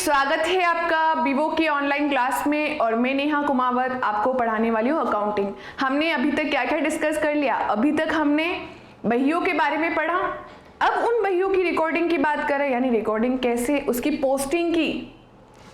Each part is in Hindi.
स्वागत है आपका विवो की ऑनलाइन क्लास में और मैं नेहा कुमावत आपको पढ़ाने वाली हूँ अकाउंटिंग। हमने अभी तक क्या क्या डिस्कस कर लिया? अभी तक हमने बहियों के बारे में पढ़ा। अब उन बहियों की रिकॉर्डिंग की बात करें, यानी रिकॉर्डिंग कैसे, उसकी पोस्टिंग की,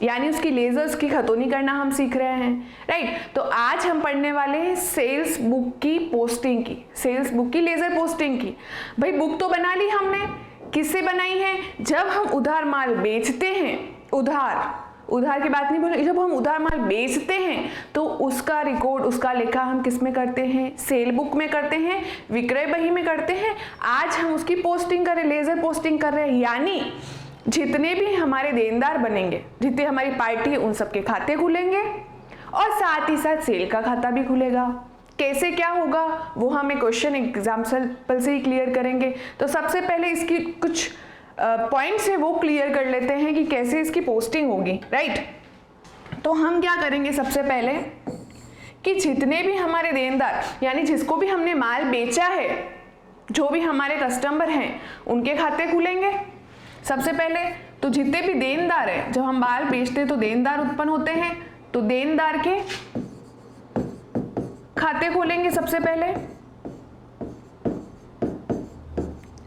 यानी उसकी लेजर्स की खतौनी करना हम सीख रहे हैं, राइट। तो आज हम पढ़ने वाले हैं सेल्स बुक की पोस्टिंग की, सेल्स बुक की लेजर पोस्टिंग की। भाई बुक तो बना ली हमने, किससे बनाई है? जब हम उधार माल बेचते हैं, उधार की बात नहीं बोल, जब हम उधार माल बेचते हैं तो उसका रिकॉर्ड, उसका लेखा हम किस में करते हैं? सेल बुक में करते हैं, विक्रय बही में करते हैं। आज हम उसकी पोस्टिंग कर रहे, लेजर पोस्टिंग कर रहे हैं, यानी जितने भी हमारे देनदार बनेंगे, जितने हमारी पार्टी है, उन सबके खाते खुलेंगे और साथ ही साथ सेल का खाता भी खुलेगा। कैसे क्या होगा वो हमें क्वेश्चन एग्जाम्पल से ही क्लियर करेंगे। तो सबसे पहले इसकी कुछ पॉइंट्स है वो क्लियर कर लेते हैं कि कैसे इसकी पोस्टिंग होगी, राइट। तो हम क्या करेंगे सबसे पहले कि जितने भी हमारे देनदार, यानी जिसको भी हमने माल बेचा है, जो भी हमारे कस्टमर हैं, उनके खाते खुलेंगे सबसे पहले। तो जितने भी देनदार हैं, जब हम माल बेचते हैं तो देनदार उत्पन्न होते हैं, तो देनदार के खाते खोलेंगे सबसे पहले।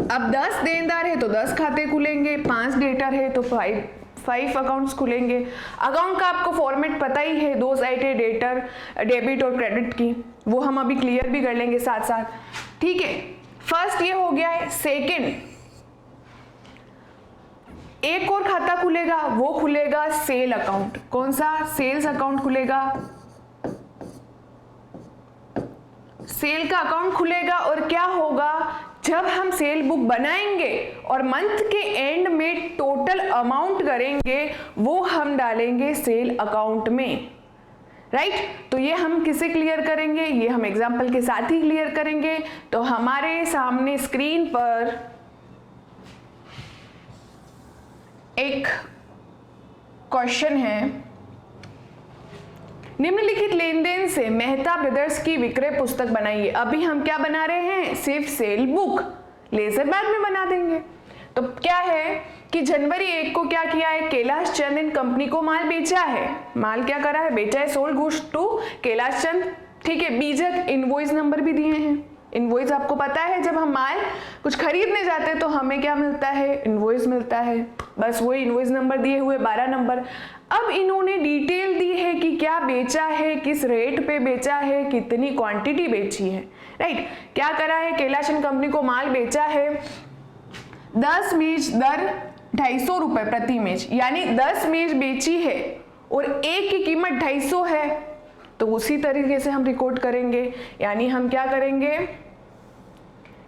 अब 10 देनदार है तो 10 खाते खुलेंगे, 5 डेटर है तो 5 अकाउंट्स खुलेंगे। अकाउंट का आपको फॉर्मेट पता ही है, 2 साइडेड डेटर, डेबिट और क्रेडिट की, वो हम अभी क्लियर भी कर लेंगे साथ साथ, ठीक है। फर्स्ट ये हो गया है। सेकेंड, एक और खाता खुलेगा, वो खुलेगा सेल अकाउंट। कौन सा? सेल्स अकाउंट खुलेगा, सेल का अकाउंट खुलेगा। और क्या होगा, जब हम सेल बुक बनाएंगे और मंथ के एंड में टोटल अमाउंट करेंगे, वो हम डालेंगे सेल अकाउंट में, राइट। तो ये हम किसे क्लियर करेंगे? ये हम एग्जांपल के साथ ही क्लियर करेंगे। तो हमारे सामने स्क्रीन पर एक क्वेश्चन है, निम्नलिखित लेन देन से मेहता ब्रदर्स की विक्रय पुस्तक बनाइए। अभी हम क्या बना रहे हैं? सिर्फ सेल बुक, लेजर बाद में बना देंगे। तो क्या है कि जनवरी 1 को क्या किया है? कैलाश चंद एंड कंपनी को माल बेचा है। माल क्या करा है? बेचा है, sold goods to Kailash Chand, ठीक है। बीजक इनवॉइस नंबर भी दिए हैं। इनवॉइस आपको पता है, जब हम माल कुछ खरीदने जाते हैं तो हमें क्या मिलता है? इनवॉइस मिलता है, बस वही इनवॉइस नंबर दिए हुए 12 नंबर। अब इन्होंने डिटेल दी है कि क्या बेचा है, किस रेट पे बेचा है, कितनी क्वांटिटी बेची है, राइट। क्या करा है? कैलाश एंड कंपनी को माल बेचा है 10 मेज दर 250 रुपए प्रति मेज, यानी 10 मेज बेची है और एक की कीमत 250 है। तो उसी तरीके से हम रिकॉर्ड करेंगे, यानी हम क्या करेंगे,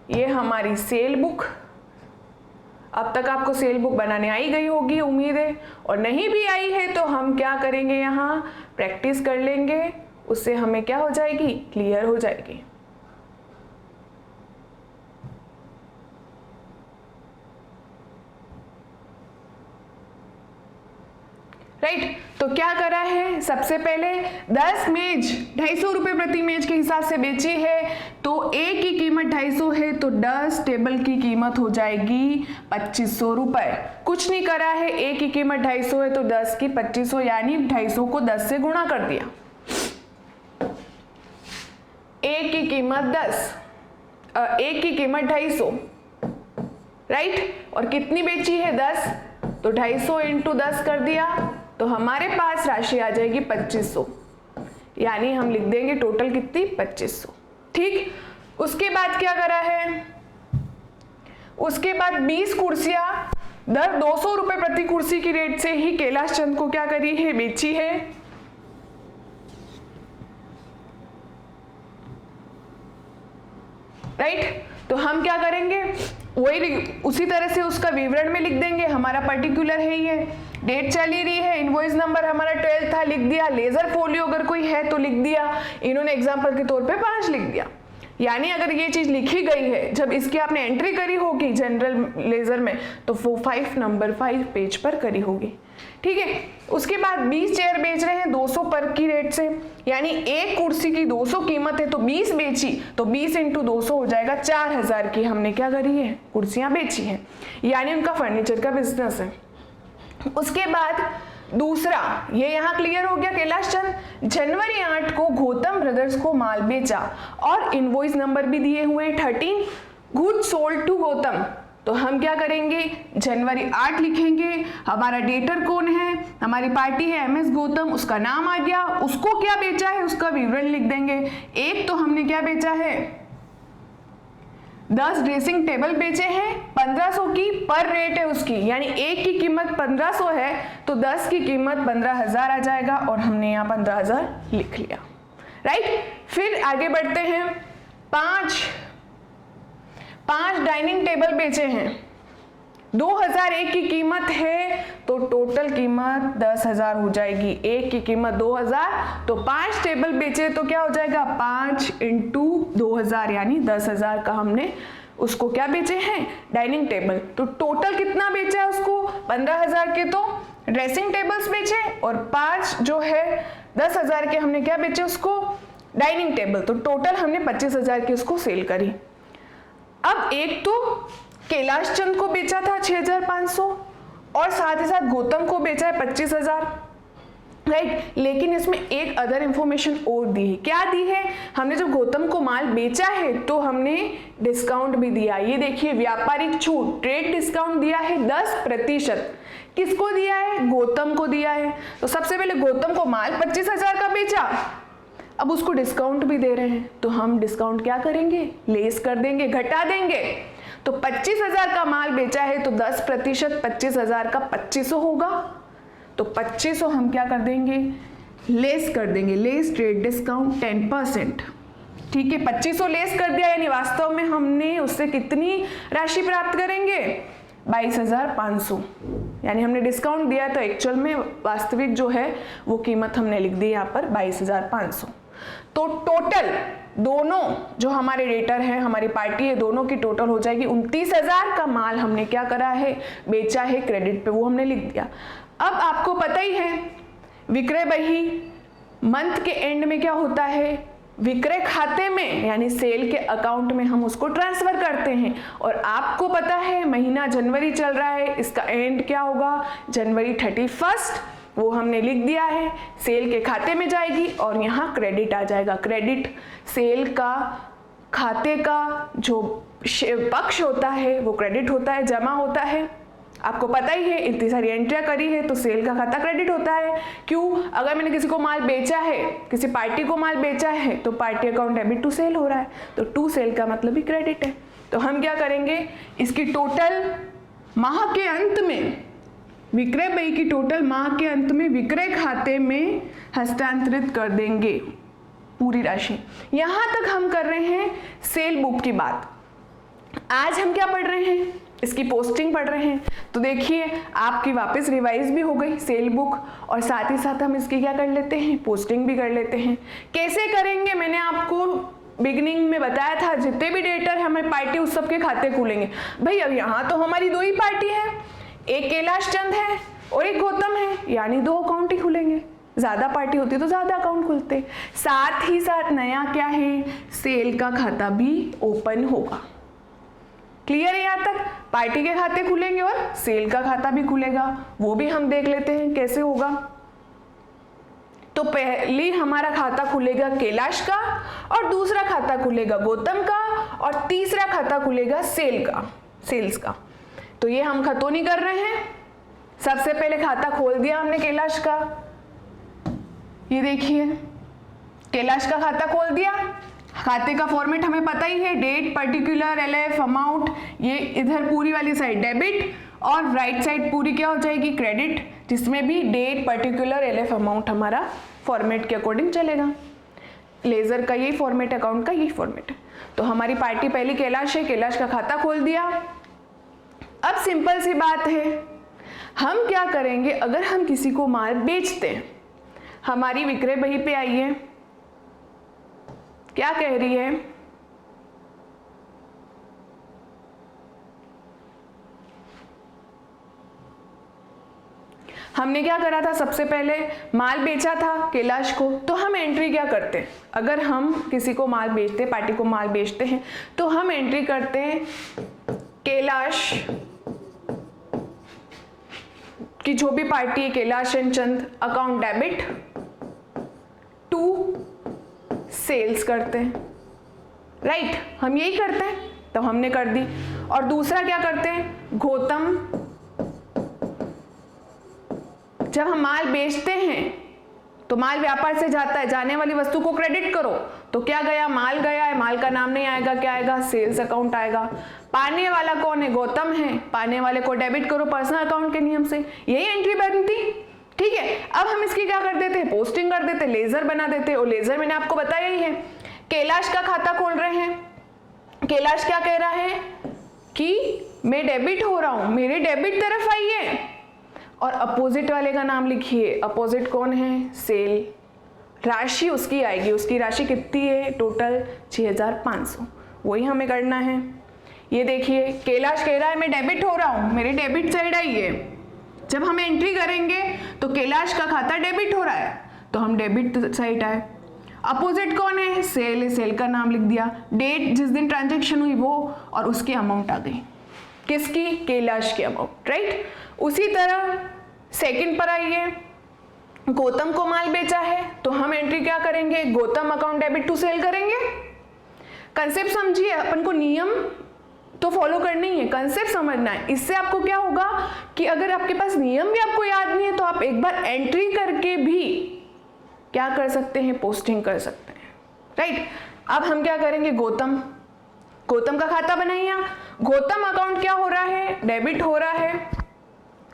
ये हमारी सेल बुक। अब तक आपको सेल बुक बनाने आई गई होगी उम्मीद है, और नहीं भी आई है तो हम क्या करेंगे, यहाँ प्रैक्टिस कर लेंगे, उससे हमें क्या हो जाएगी? क्लियर हो जाएगी। राइट। तो क्या करा है? सबसे पहले 10 मेज 250 रुपए प्रति मेज के हिसाब से बेची है, तो एक की कीमत 250 है, तो 10 टेबल की कीमत हो जाएगी 2500 रुपए। कुछ नहीं करा है, एक की कीमत 250 है तो 10 की 2500, यानी 250 को 10 से गुणा कर दिया। एक की कीमत 10, एक की कीमत 250, राइट। और कितनी बेची है? 10, तो 250 इंटू 10 कर दिया, तो हमारे पास राशि आ जाएगी 2500, यानी हम लिख देंगे टोटल कितनी? 2500, ठीक। उसके बाद क्या करा है? उसके बाद 20 कुर्सियां दर 200 रुपए प्रति कुर्सी की रेट से ही कैलाश चंद को क्या करी है? बेची है। राइट। तो हम क्या करेंगे, वही उसी तरह से उसका विवरण में लिख देंगे। हमारा पर्टिकुलर है, ये डेट चली रही है, इनवॉइस नंबर हमारा 12 था, लिख दिया। लेजर फोलियो अगर कोई है तो लिख दिया। इन्होंने एग्जांपल के तौर पे 5 लिख दिया, यानी अगर ये चीज लिखी गई है, जब इसकी आपने एंट्री करी होगी जनरल लेजर में, तो वो 5 नंबर 5 पेज पर करी होगी, ठीक है। उसके बाद 20 चेयर बेच रहे हैं 200 पर की रेट से, यानी एक कुर्सी की 200 कीमत है तो 20 बेची, तो 20 इंटू 200 हो जाएगा 4000 की हमने क्या करी है? कुर्सियां बेची हैं, यानी उनका फर्नीचर का बिजनेस है। उसके बाद दूसरा ये यहाँ क्लियर हो गया। कैलाश चंद जनवरी 8 को गौतम ब्रदर्स को माल बेचा और इनवॉइस नंबर भी दिए हुए हैं 13, गुड्स सोल्ड टू गौतम। तो हम क्या करेंगे, जनवरी 8 लिखेंगे, हमारा डेटर कौन है, हमारी पार्टी है MS गौतम, उसका नाम आ गया, उसको क्या बेचा है उसका विवरण लिख देंगे। एक तो हमने क्या बेचा है, 10 ड्रेसिंग टेबल बेचे हैं 1500 की पर रेट है उसकी, यानी एक की कीमत 1500 है तो 10 की कीमत 15,000 आ जाएगा और हमने यहाँ 15,000 लिख लिया, राइट। फिर आगे बढ़ते हैं, 5 डाइनिंग टेबल बेचे हैं, 2001 की कीमत है तो टोटल कीमत 10,000 हो जाएगी, एक की कीमत 2,000 तो 5 टेबल बेचे तो क्या हो जाएगा 5 × 2,000 यानी 10,000 का हमने उसको क्या बेचे हैं डाइनिंग टेबल। तो टोटल कितना बेचा है उसको 15,000 के तो ड्रेसिंग टेबल्स बेचे और 5 जो है 10,000 के हमने क्या बेचे उसको डाइनिंग टेबल, तो टोटल हमने 25,000 की उसको सेल करी। अब एक तो कैलाश चंद को बेचा था 6,500 और साथ ही साथ गौतम को बेचा है 25,000, राइट। लेकिन इसमें एक अदर इंफॉर्मेशन और दी है। क्या दी है, हमने जब गौतम को माल बेचा है तो हमने डिस्काउंट भी दिया। ये देखिए व्यापारिक छूट ट्रेड डिस्काउंट दिया है 10%। किसको दिया है, गौतम को दिया है। तो सबसे पहले गौतम को माल 25,000 का बेचा, अब उसको डिस्काउंट भी दे रहे हैं तो हम डिस्काउंट क्या करेंगे, लेस कर देंगे, घटा देंगे। तो 25,000 का माल बेचा है तो 10% 25,000 का 2500 होगा, तो 2500 हम क्या कर देंगे, लेस कर देंगे, लेस ट्रेड डिस्काउंट 10%, ठीक है। 2500 लेस कर दिया यानी वास्तव में हमने उससे कितनी राशि प्राप्त करेंगे 22,500, यानी हमने डिस्काउंट दिया तो एक्चुअल में वास्तविक जो है वो कीमत हमने लिख दी यहाँ पर 22,500। तो टोटल दोनों जो हमारे डेटर हैं, हमारी पार्टी है, दोनों की टोटल हो जाएगी 29,000 का माल हमने क्या करा है, बेचा है क्रेडिट पे, वो हमने लिख दिया। अब आपको पता ही है विक्रय बही मंथ के एंड में क्या होता है, विक्रय खाते में यानी सेल के अकाउंट में हम उसको ट्रांसफर करते हैं। और आपको पता है महीना जनवरी चल रहा है, इसका एंड क्या होगा जनवरी 31, वो हमने लिख दिया है, सेल के खाते में जाएगी और यहाँ क्रेडिट आ जाएगा। क्रेडिट सेल का खाते का जो पक्ष होता है वो क्रेडिट होता है, जमा होता है। आपको पता ही है इतनी सारी एंट्रियां करी है तो सेल का खाता क्रेडिट होता है। क्यों, अगर मैंने किसी को माल बेचा है, किसी पार्टी को माल बेचा है तो party account debit to sale हो रहा है, तो टू सेल का मतलब ही क्रेडिट है। तो हम क्या करेंगे, इसकी टोटल माह के अंत में, विक्रय बही की टोटल माह के अंत में विक्रय खाते में हस्तांतरित कर देंगे पूरी राशि। यहां तक हम कर रहे हैं सेल बुक की बात। आज हम क्या पढ़ रहे हैं, इसकी पोस्टिंग पढ़ रहे हैं। तो देखिए आपकी वापस रिवाइज भी हो गई सेल बुक और साथ ही साथ हम इसकी क्या कर लेते हैं, पोस्टिंग भी कर लेते हैं। कैसे करेंगे, मैंने आपको बिगिनिंग में बताया था, जितने भी डेटर है हमारी पार्टी उस सबके खाते खुलेंगे। भाई अब यहाँ तो हमारी 2 ही पार्टी है, एक कैलाश चंद है और एक गौतम है, यानी 2 अकाउंट ही खुलेंगे। ज्यादा पार्टी होती तो ज्यादा अकाउंट खुलते। साथ ही साथ नया क्या है, सेल का खाता भी ओपन होगा। क्लियर है यहाँ तक, पार्टी के खाते खुलेंगे और सेल का खाता भी खुलेगा, वो भी हम देख लेते हैं कैसे होगा। तो पहले हमारा खाता खुलेगा कैलाश का और दूसरा खाता खुलेगा गौतम का और तीसरा खाता खुलेगा सेल्स का। तो ये हम खतौनी कर रहे हैं। सबसे पहले खाता खोल दिया हमने कैलाश का, ये देखिए कैलाश का खाता खोल दिया। खाते का फॉर्मेट हमें पता ही है, डेट, पर्टिकुलर, LF, अमाउंट, ये इधर पूरी वाली साइड डेबिट और राइट साइड पूरी क्या हो जाएगी क्रेडिट, जिसमें भी डेट, पर्टिकुलर, LF, अमाउंट हमारा फॉर्मेट के अकॉर्डिंग चलेगा। लेजर का यही फॉर्मेट, अकाउंट का यही फॉर्मेट है। तो हमारी पार्टी पहली कैलाश है, कैलाश का खाता खोल दिया। अब सिंपल सी बात है, हम क्या करेंगे, अगर हम किसी को माल बेचते हैं, हमारी विक्रय बही पे आइए, क्या कह रही है, हमने क्या करा था, सबसे पहले माल बेचा था कैलाश को, तो हम एंट्री क्या करते हैं, अगर हम किसी को माल बेचते, पार्टी को माल बेचते हैं तो हम एंट्री करते हैं कि जो भी पार्टी है Kailash and Chand account debit to sales करते हैं, राइट हम यही करते हैं, तो हमने कर दी। और दूसरा क्या करते हैं, गौतम जब हम माल बेचते हैं तो माल व्यापार से जाता है, जाने वाली वस्तु को क्रेडिट करो, तो क्या गया, माल गया है, माल का नाम नहीं आएगा, क्या आएगा, सेल्स अकाउंट आएगा। पाने वाला कौन है, गौतम है, पाने वाले को डेबिट करो पर्सनल अकाउंट के नियम से, यही एंट्री बनती। ठीक है, अब हम इसकी क्या कर देते हैं, पोस्टिंग कर देते, लेजर बना देते। और लेजर मैंने आपको बताया ही है, कैलाश का खाता खोल रहे हैं, कैलाश क्या कह रहा है कि मैं डेबिट हो रहा हूं, मेरे डेबिट तरफ आइए, और अपोजिट वाले का नाम लिखिए। अपोजिट कौन है, सेल, राशि उसकी आएगी, उसकी राशि कितनी है, टोटल 6500, वही हमें करना है। ये देखिए कैलाश कह रहा है मैं डेबिट हो रहा हूं, मेरे डेबिट साइड आइए। जब हम एंट्री करेंगे तो कैलाश का खाता डेबिट हो रहा है, तो हम डेबिट साइड आए। अपोजिट कौन है, सेल है, सेल का नाम लिख दिया, डेट जिस दिन ट्रांजैक्शन हुई वो, और उसकी अमाउंट आ गई, किसकी, कैलाश की अमाउंट, राइट। उसी तरह सेकंड पर आइए, गौतम को माल बेचा है, तो हम एंट्री क्या करेंगे, Gautam account debit to sale करेंगे। कंसेप्ट समझिए, अपन को नियम तो फॉलो करना ही है, कंसेप्ट समझना है। इससे आपको क्या होगा कि अगर आपके पास नियम भी आपको याद नहीं है तो आप एक बार एंट्री करके भी क्या कर सकते हैं, पोस्टिंग कर सकते हैं, राइट। अब हम क्या करेंगे, गौतम का खाता बनाइए। गौतम अकाउंट क्या हो रहा है, डेबिट हो रहा है,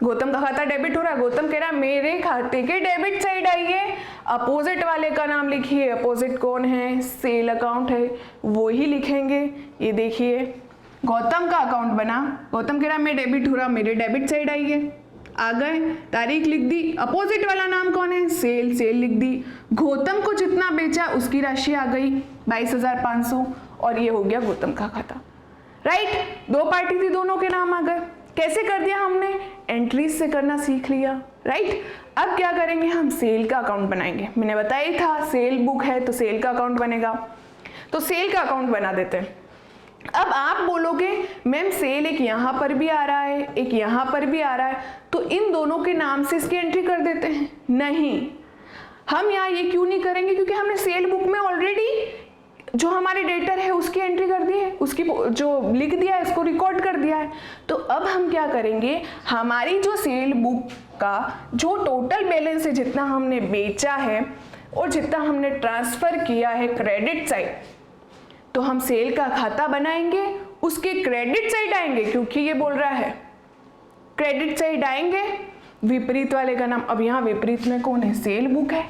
गौतम का खाता डेबिट हो रहा है। गौतम कह रहा है मेरे खाते के डेबिट साइड आइए, अपोजिट वाले का नाम लिखिए। अपोजिट कौन है, सेल अकाउंट है, वो ही लिखेंगे। ये देखिए गौतम का अकाउंट बना, गौतम कह रहा है मैं डेबिट हो रहा, मेरे डेबिट साइड आइए, आ गए, तारीख लिख दी। अपोजिट वाला नाम कौन है, सेल, सेल लिख दी। गौतम को जितना बेचा उसकी राशि आ गई 22,500, और ये हो गया गौतम का खाता, राइट। दो पार्टी थी, दोनों के नाम आ गए। कैसे कर दिया हमने, एंट्रीज से करना सीख लिया, राइट। अब क्या करेंगे, हम सेल का अकाउंट बनाएंगे। मैंने बताया ही था सेल बुक है तो सेल का अकाउंट बनेगा, तो सेल का अकाउंट बना देते हैं। अब आप बोलोगे मैम सेल एक यहाँ पर भी आ रहा है, एक यहाँ पर भी आ रहा है, तो इन दोनों के नाम से इसकी एंट्री कर देते हैं। नहीं, हम यहाँ ये क्यों नहीं करेंगे, क्योंकि हमने सेल बुक में ऑलरेडी जो हमारे डेटर है उसकी एंट्री कर दी है, उसकी जो लिख दिया है उसको रिकॉर्ड कर दिया है। तो अब हम क्या करेंगे, हमारी जो सेल बुक का जो टोटल बैलेंस है, जितना हमने बेचा है और जितना हमने ट्रांसफर किया है क्रेडिट साइड, तो हम सेल का खाता बनाएंगे, उसके क्रेडिट साइड आएंगे, क्योंकि ये बोल रहा है क्रेडिट साइड आएंगे। विपरीत वाले का नाम, अब यहाँ विपरीत में कौन है, सेल बुक है,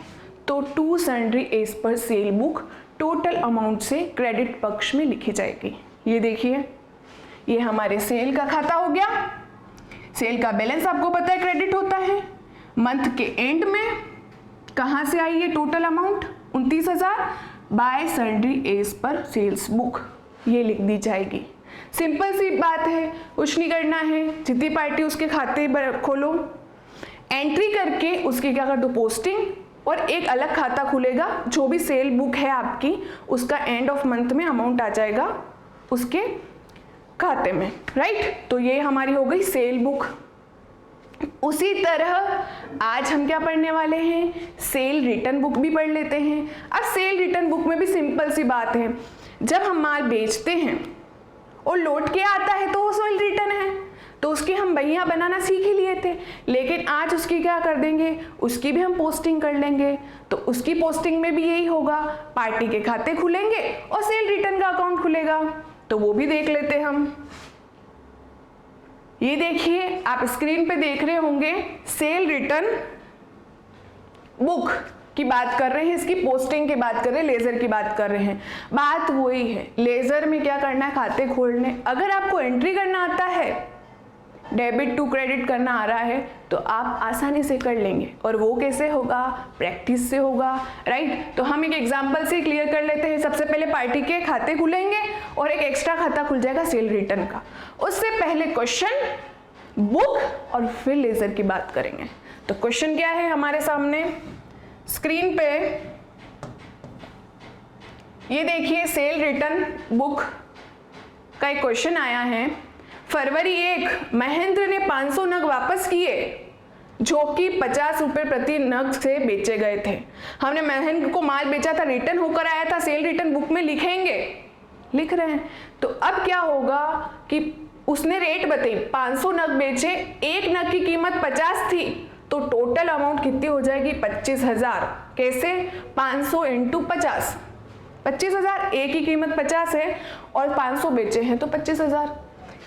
तो to sundry as per sale book total amount से क्रेडिट पक्ष में लिखी जाएगी। ये देखिए ये हमारे सेल का खाता हो गया। सेल का बैलेंस आपको पता है क्रेडिट होता है, मंथ के एंड में कहाँ से आई है total amount 29,000 by sundry as per sales book, ये लिख दी जाएगी। सिंपल सी बात है, कुछ नहीं करना है, जितनी पार्टी उसके खाते खोलो, एंट्री करके उसकी क्या कर दो, पोस्टिंग, और एक अलग खाता खुलेगा, जो भी सेल बुक है आपकी उसका एंड ऑफ मंथ में अमाउंट आ जाएगा उसके खाते में, राइट। तो ये हमारी हो गई सेल बुक। उसी तरह आज हम क्या पढ़ने वाले हैं, सेल रिटर्न बुक भी पढ़ लेते हैं। अब सेल रिटर्न बुक में भी सिंपल सी बात है, जब हम माल बेचते हैं और लौट के आता है तो वो सेल रिटर्न है, तो उसकी हम बहियाँ बनाना सीख ही लिए थे, लेकिन आज उसकी क्या कर देंगे, उसकी भी हम पोस्टिंग कर लेंगे। तो उसकी पोस्टिंग में भी यही होगा, पार्टी के खाते खुलेंगे और सेल रिटर्न का अकाउंट खुलेगा, तो वो भी देख लेते हम। ये देखिए आप स्क्रीन पे देख रहे होंगे, सेल रिटर्न बुक की बात कर रहे हैं, इसकी पोस्टिंग की बात कर रहे हैं, लेजर की बात कर रहे हैं। बात वही है, लेजर में क्या करना है, खाते खोलने। अगर आपको एंट्री करना आता है, डेबिट टू क्रेडिट करना आ रहा है, तो आप आसानी से कर लेंगे, और वो कैसे होगा, प्रैक्टिस से होगा, राइट। तो हम एक एग्जांपल से क्लियर कर लेते हैं। सबसे पहले पार्टी के खाते खुलेंगे और एक एक्स्ट्रा खाता खुल जाएगा सेल रिटर्न का। उससे पहले क्वेश्चन, बुक और फिर लेजर की बात करेंगे। तो क्वेश्चन क्या है हमारे सामने स्क्रीन पे, ये देखिए सेल रिटर्न बुक का एक क्वेश्चन आया है। फरवरी 1 महेंद्र ने 500 नग वापस किए, जो कि 50 रुपये प्रति नग से बेचे गए थे। हमने महेंद्र को माल बेचा था, रिटर्न होकर आया था, सेल रिटर्न बुक में लिखेंगे, लिख रहे हैं। तो अब क्या होगा कि उसने रेट बताई, 500 नग बेचे, एक नग की कीमत 50 थी, तो टोटल अमाउंट कितनी हो जाएगी 25,000। कैसे? 500 इंटू 50, 25,000। एक की कीमत 50 है और 500 बेचे हैं तो 25,000।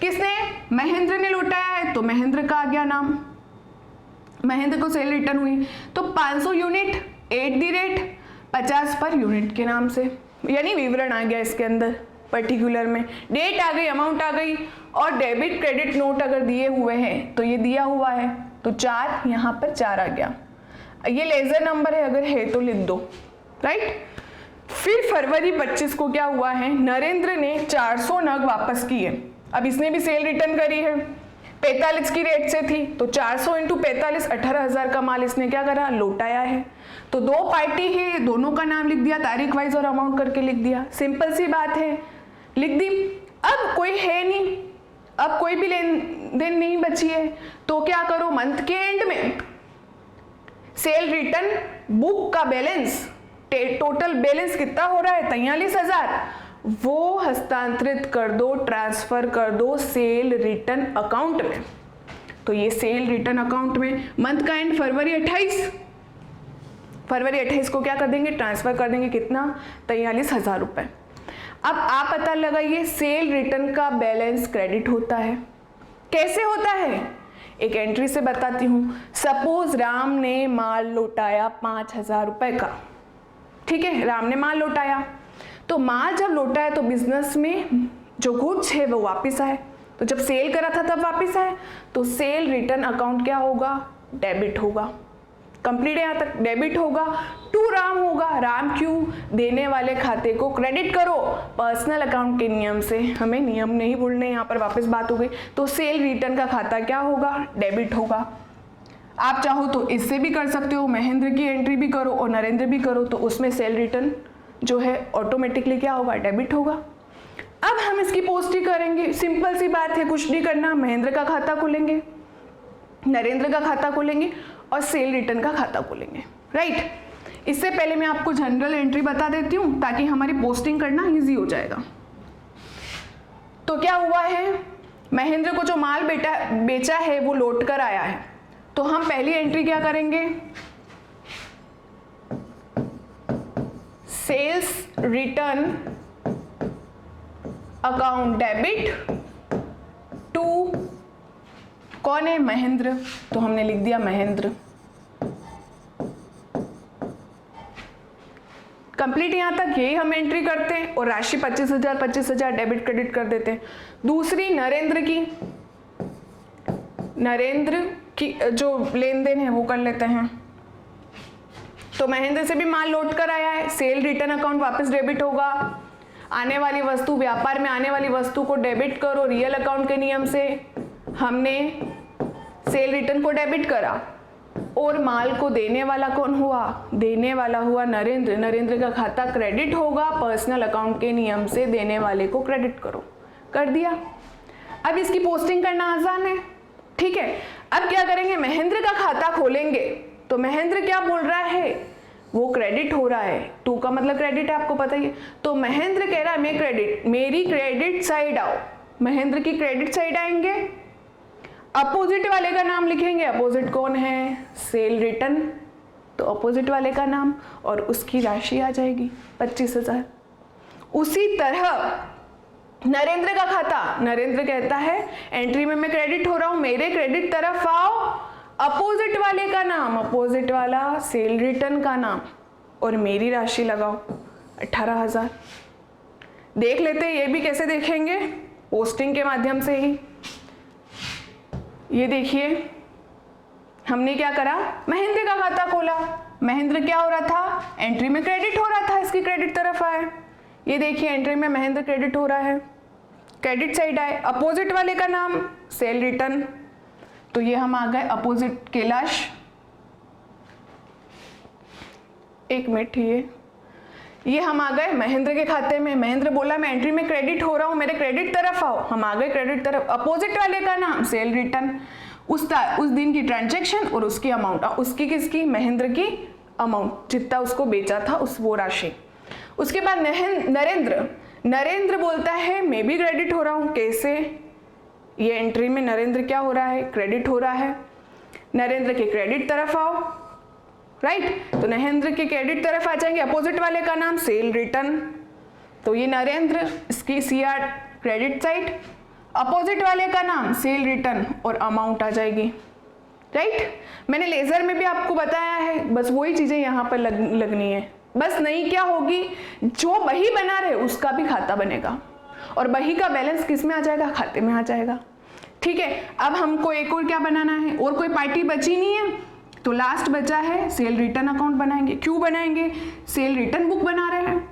किसने? महेंद्र ने लौटाया है तो महेंद्र का आ गया नाम, महेंद्र को सेल रिटर्न हुई तो 500 unit at the rate 50 per unit के नाम से, यानी विवरण आ गया इसके अंदर, पर्टिकुलर में डेट आ गई, अमाउंट आ गई, और डेबिट क्रेडिट नोट अगर दिए हुए हैं तो ये दिया हुआ है तो 4, यहाँ पर 4 आ गया। ये लेजर नंबर है, अगर है तो लिख दो, राइट। फिर फरवरी 25 को क्या हुआ है, नरेंद्र ने 400 नग वापस किए। अब इसने भी सेल रिटर्न करी है, 45 की रेट से थी तो 400 इंटू 45, 18,000 का माल इसने क्या करा, लौटाया है। तो दो पार्टी है, दोनों का नाम लिख दिया, तारीख वाइज और अमाउंट करके लिख दिया, सिंपल सी बात है, लिख दी। अब कोई है नहीं, अब कोई भी लेन देन नहीं बची है, तो क्या करो, मंथ के एंड में सेल रिटर्न बुक का बैलेंस, टोटल बैलेंस कितना हो रहा है 43,000, वो हस्तांतरित कर दो, ट्रांसफर कर दो सेल रिटर्न अकाउंट में। तो ये सेल रिटर्न अकाउंट में मंथ का एंड फरवरी 28 को क्या कर देंगे, ट्रांसफर कर देंगे, कितना, 43,000 रुपए। अब आप पता लगाइए सेल रिटर्न का बैलेंस क्रेडिट होता है, कैसे होता है, एक एंट्री से बताती हूं। सपोज राम ने माल लौटाया 5,000 रुपए का, ठीक है, राम ने माल लौटाया, तो माल जब लौटाया तो बिजनेस में जो गुड्स है वो वापस आए, तो जब सेल करा था तब वापस आए, तो सेल रिटर्न अकाउंट क्या होगा, डेबिट होगा। कंप्लीट है यहाँ तक, डेबिट होगा, टू राम होगा, राम क्यों, देने वाले खाते को क्रेडिट करो, पर्सनल अकाउंट के नियम से, हमें नियम नहीं भूलने, यहाँ पर वापस बात हो गई, तो सेल रिटर्न का खाता क्या होगा, डेबिट होगा। आप चाहो तो इससे भी कर सकते हो, महेंद्र की एंट्री भी करो और नरेंद्र भी करो, तो उसमें सेल रिटर्न जो है ऑटोमेटिकली क्या होगा, डेबिट होगा। अब हम इसकी पोस्टिंग करेंगे, सिंपल सी बात है, कुछ नहीं करना, महेंद्र का खाता खोलेंगे, नरेंद्र का खाता खोलेंगे और सेल रिटर्न का खाता खोलेंगे, राइट। इससे पहले मैं आपको जनरल एंट्री बता देती हूँ ताकि हमारी पोस्टिंग करना इजी हो जाएगा। तो क्या हुआ है, महेंद्र को जो माल बेचा है वो लौट कर आया है, तो हम पहली एंट्री क्या करेंगे, sales return account debit to, कौन है, महेंद्र, तो हमने लिख दिया महेंद्र। कंप्लीट यहां तक यही हम एंट्री करते हैं और राशि 25,000 डेबिट क्रेडिट कर देते हैं। दूसरी नरेंद्र की जो लेन देन है वो कर लेते हैं। तो महेंद्र से भी माल लौट कर आया है, सेल रिटर्न अकाउंट वापस डेबिट होगा, आने वाली वस्तु, व्यापार में आने वाली वस्तु को डेबिट करो, रियल अकाउंट के नियम से हमने सेल रिटर्न को डेबिट करा, और माल को देने वाला कौन हुआ, देने वाला हुआ नरेंद्र, नरेंद्र का खाता क्रेडिट होगा, पर्सनल अकाउंट के नियम से देने वाले को क्रेडिट करो, कर दिया। अब इसकी पोस्टिंग करना आसान है, ठीक है। अब क्या करेंगे, महेंद्र का खाता खोलेंगे, तो महेंद्र क्या बोल रहा है, वो क्रेडिट हो रहा है, टू का मतलब क्रेडिट है, आपको पता ही है, तो महेंद्र कह रहा है मैं क्रेडिट, मेरी क्रेडिट साइड आओ, महेंद्र की क्रेडिट साइड आएंगे, अपोजिट वाले का नाम लिखेंगे, अपोजिट कौन है, सेल रिटर्न, तो अपोजिट वाले का नाम और उसकी राशि आ जाएगी 25,000। उसी तरह नरेंद्र का खाता, नरेंद्र कहता है एंट्री में मैं क्रेडिट हो रहा हूं, मेरे क्रेडिट तरफ आओ, अपोजिट वाले का नाम, अपोजिट वाला सेल रिटर्न का नाम और मेरी राशि लगाओ 18,000। देख लेते हैं ये भी कैसे देखेंगे, पोस्टिंग के माध्यम से ही। ये देखिए हमने क्या करा, महेंद्र का खाता खोला, महेंद्र क्या हो रहा था, एंट्री में क्रेडिट हो रहा था, इसकी क्रेडिट तरफ आए, ये देखिए एंट्री में महेंद्र क्रेडिट हो रहा है, क्रेडिट साइड आए, अपोजिट वाले का नाम सेल रिटर्न, तो ये हम आ गए अपोजिट कैलाश, एक मिनट, ये हम आ गए महेंद्र के खाते में, महेंद्र बोला मैं एंट्री में क्रेडिट हो रहा हूं, मेरे क्रेडिट तरफ आओ, हम आ गए क्रेडिट तरफ, अपोजिट वाले का नाम सेल रिटर्न, उस दिन की ट्रांजैक्शन और उसकी अमाउंट, उसकी किसकी, महेंद्र की अमाउंट, जितना उसको बेचा था उस वो राशि। उसके बाद नरेंद्र बोलता है मैं भी क्रेडिट हो रहा हूँ। कैसे, ये एंट्री में नरेंद्र क्या हो रहा है, क्रेडिट हो रहा है। नरेंद्र के क्रेडिट तरफ आओ, राइट, तो नरेंद्र के क्रेडिट तरफ आ जाएंगे। अपोजिट वाले का नाम सेल रिटर्न, तो ये नरेंद्र, इसकी CR क्रेडिट साइड, अपोजिट वाले का नाम सेल रिटर्न और अमाउंट आ जाएगी, राइट। मैंने लेजर में भी आपको बताया है, बस वही चीजें यहाँ पर लगनी है। बस नहीं क्या होगी, जो बही बना रहे उसका भी खाता बनेगा और बही का बैलेंस किस में आ जाएगा, खाते में आ जाएगा। ठीक है, अब हमको एक और क्या बनाना है, और कोई पार्टी बची नहीं है, तो लास्ट बचा है सेल रिटर्न अकाउंट बनाएंगे। क्यों बनाएंगे, सेल रिटर्न बुक बना रहे हैं,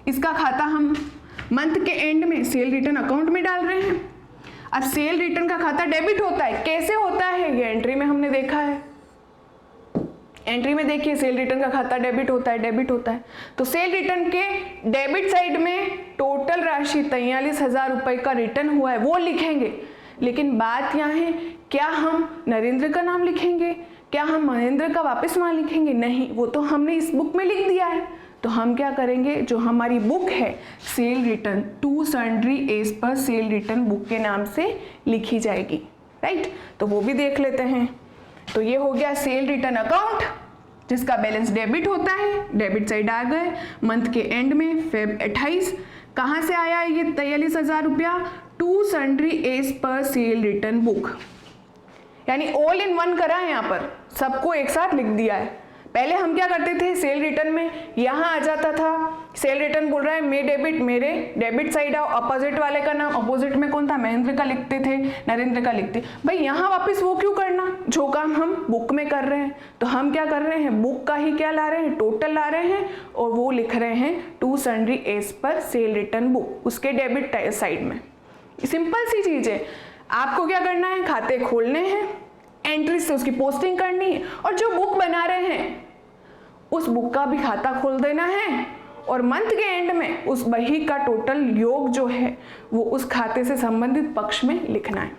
इसका खाता हम मंथ के एंड में सेल रिटर्न अकाउंट में डाल रहे हैं। अब सेल रिटर्न का खाता डेबिट होता है, कैसे होता है, ये एंट्री में हमने देखा है। एंट्री में देखिए सेल रिटर्न का खाता डेबिट होता है। तो सेल रिटर्न के डेबिट साइड में टोटल राशि 43,000 रुपए का रिटर्न हुआ है वो लिखेंगे। लेकिन बात यहाँ है, क्या हम नरेंद्र का नाम लिखेंगे, क्या हम महेंद्र का वापस वहां लिखेंगे, नहीं, वो तो हमने इस बुक में लिख दिया है। तो हम क्या करेंगे, जो हमारी बुक है sale return to sundry as per sale return book के नाम से लिखी जाएगी, राइट। तो वो भी देख लेते हैं। तो ये हो गया सेल रिटर्न अकाउंट जिसका बैलेंस डेबिट होता है, डेबिट साइड आ गए। मंथ के एंड में फेब 28 कहाँ से आया ये 43,000 रुपया, to sundry as per sale return book, यानी ऑल इन वन करा है, यहाँ पर सबको एक साथ लिख दिया है। पहले हम क्या करते थे, सेल रिटर्न में यहाँ आ जाता था, सेल रिटर्न बोल रहा है मे डेबिट, मेरे डेबिट साइड आओ, अपोजिट वाले का नाम, अपोजिट में कौन था, महेंद्र का लिखते थे, नरेंद्र का लिखते। भाई यहाँ वापस वो क्यों करना, जो काम हम बुक में कर रहे हैं। तो हम क्या कर रहे हैं, बुक का ही क्या ला रहे हैं, टोटल ला रहे हैं और वो लिख रहे हैं to sundry as per sale return book, उसके डेबिट साइड में। सिंपल सी चीज है, आपको क्या करना है, खाते खोलने हैं, एंट्री से उसकी पोस्टिंग करनी है और जो बुक बना रहे हैं उस बुक का भी खाता खोल देना है और मंथ के एंड में उस बही का टोटल योग जो है वो उस खाते से संबंधित पक्ष में लिखना है।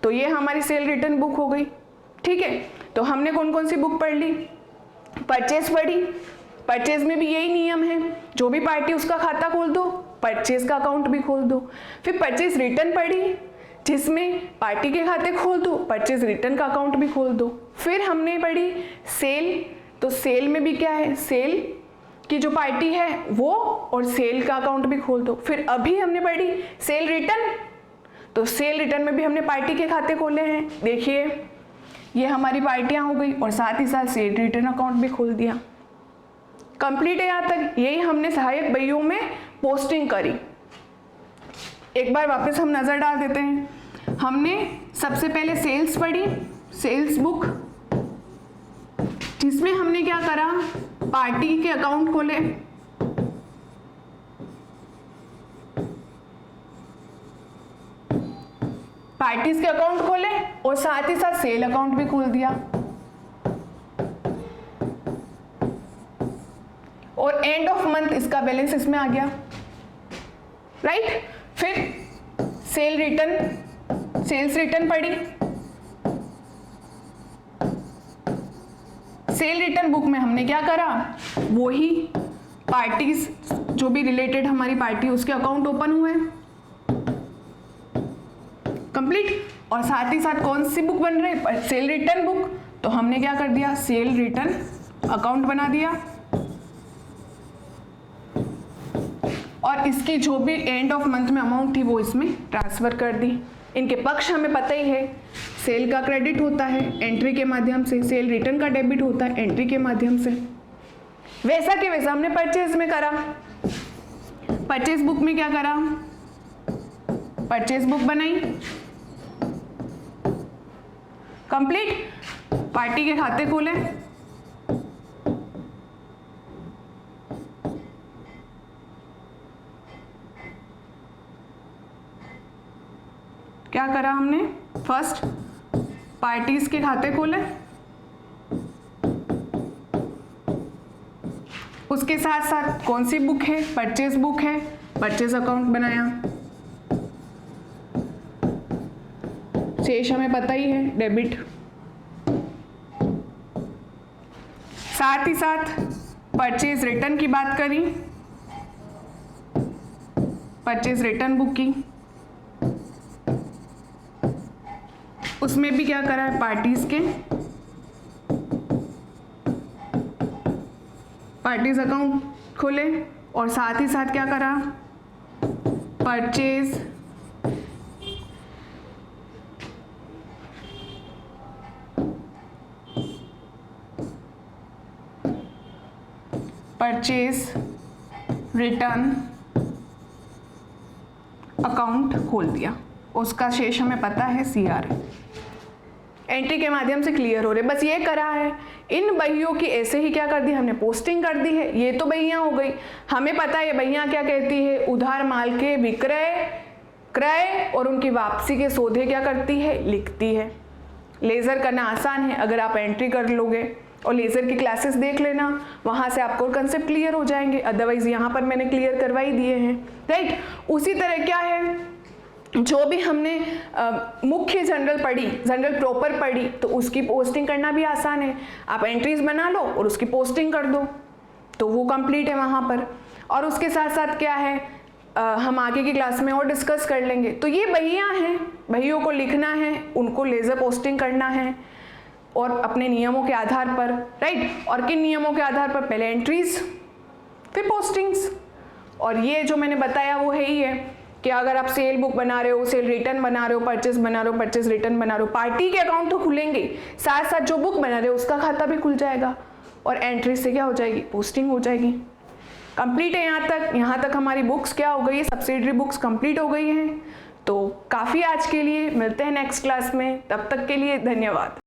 तो ये हमारी सेल रिटर्न बुक हो गई। ठीक है, तो हमने कौन कौन सी बुक पढ़ ली, परचेज पढ़ी, परचेज में भी यही नियम है, जो भी पार्टी उसका खाता खोल दो, परचेज का अकाउंट भी खोल दो। फिर परचेज रिटर्न पढ़ी जिसमें पार्टी के खाते खोल दो, परचेज रिटर्न का अकाउंट भी खोल दो। फिर हमने पढ़ी सेल, तो सेल में भी क्या है, सेल की जो पार्टी है वो और सेल का अकाउंट भी खोल दो। फिर अभी हमने पढ़ी सेल रिटर्न, तो सेल रिटर्न में भी हमने पार्टी के खाते खोले हैं। देखिए ये हमारी पार्टियां हो गई और साथ ही साथ सेल रिटर्न अकाउंट भी खोल दिया। कंप्लीट है यहाँ तक, यही हमने सहायक बहियों में पोस्टिंग करी। एक बार वापस हम नजर डाल देते हैं। हमने सबसे पहले सेल्स पढ़ी, सेल्स बुक, जिसमें हमने क्या करा, पार्टी के अकाउंट खोले, पार्टीज के अकाउंट खोले और साथ ही साथ सेल अकाउंट भी खोल दिया और एंड ऑफ मंथ इसका बैलेंस इसमें आ गया, राइट। फिर सेल रिटर्न, सेल्स रिटर्न पढ़ी, सेल रिटर्न बुक में हमने क्या करा, वही पार्टीज जो भी रिलेटेड हमारी पार्टी उसके अकाउंट ओपन हुए, कंप्लीट। और साथ ही साथ कौन सी बुक बन रही है, सेल रिटर्न बुक, तो हमने क्या कर दिया, सेल रिटर्न अकाउंट बना दिया और इसकी जो भी एंड ऑफ मंथ में अमाउंट थी वो इसमें ट्रांसफर कर दी। इनके पक्ष हमें पता ही है, सेल का क्रेडिट होता है एंट्री के माध्यम से, सेल रिटर्न का डेबिट होता है एंट्री के माध्यम से। वैसा के वैसा हमने परचेज में करा, परचेज बुक में क्या करा, परचेज बुक बनाई, कंप्लीट। पार्टी के खाते खोले, क्या करा हमने, फर्स्ट पार्टीज के खाते खोले, उसके साथ साथ कौन सी बुक है, परचेज बुक है, परचेज अकाउंट बनाया। शेष हमें पता ही है, डेबिट। साथ ही साथ परचेज रिटर्न की बात करी, परचेज रिटर्न बुक की, उसमें भी क्या करा है, पार्टीज के पार्टीज अकाउंट खोले और साथ ही साथ क्या करा, परचेज रिटर्न अकाउंट खोल दिया, उसका शेष हमें पता है CR, एंट्री के माध्यम से क्लियर हो रहे। बस ये करा है, इन बहियों की ऐसे ही क्या कर दी हमने, पोस्टिंग कर दी है। ये तो बहियां हो गई, हमें पता है ये बहियां क्या कहती है, उधार माल के विक्रय, क्रय और उनकी वापसी के सौदे क्या करती है, लिखती है। लेज़र करना आसान है अगर आप एंट्री कर लोगे, और लेज़र की क्लासेस देख लेना, वहाँ से आपको कंसेप्ट क्लियर हो जाएंगे। अदरवाइज यहाँ पर मैंने क्लियर करवाई दिए हैं, राइट। उसी तरह क्या है, जो भी हमने मुख्य जनरल पढ़ी, जनरल प्रॉपर पढ़ी, तो उसकी पोस्टिंग करना भी आसान है। आप एंट्रीज बना लो और उसकी पोस्टिंग कर दो, तो वो कंप्लीट है वहाँ पर। और उसके साथ साथ क्या है, हम आगे की क्लास में और डिस्कस कर लेंगे। तो ये बहियाँ हैं, बहियों को लिखना है, उनको लेज़र पोस्टिंग करना है और अपने नियमों के आधार पर, राइट। और किन नियमों के आधार पर, पहले एंट्रीज फिर पोस्टिंग्स। और ये जो मैंने बताया वो है ही है कि अगर आप सेल बुक बना रहे हो, सेल रिटर्न बना रहे हो, परचेज बना रहे हो, परचेज रिटर्न बना रहे हो, पार्टी के अकाउंट तो खुलेंगे, साथ साथ जो बुक बना रहे हो उसका खाता भी खुल जाएगा और एंट्री से क्या हो जाएगी, पोस्टिंग हो जाएगी। कंप्लीट है यहाँ तक हमारी बुक्स क्या हो गई है, सब्सिडरी बुक्स कंप्लीट हो गई हैं। तो काफ़ी आज के लिए, मिलते हैं नेक्स्ट क्लास में, तब तक के लिए धन्यवाद।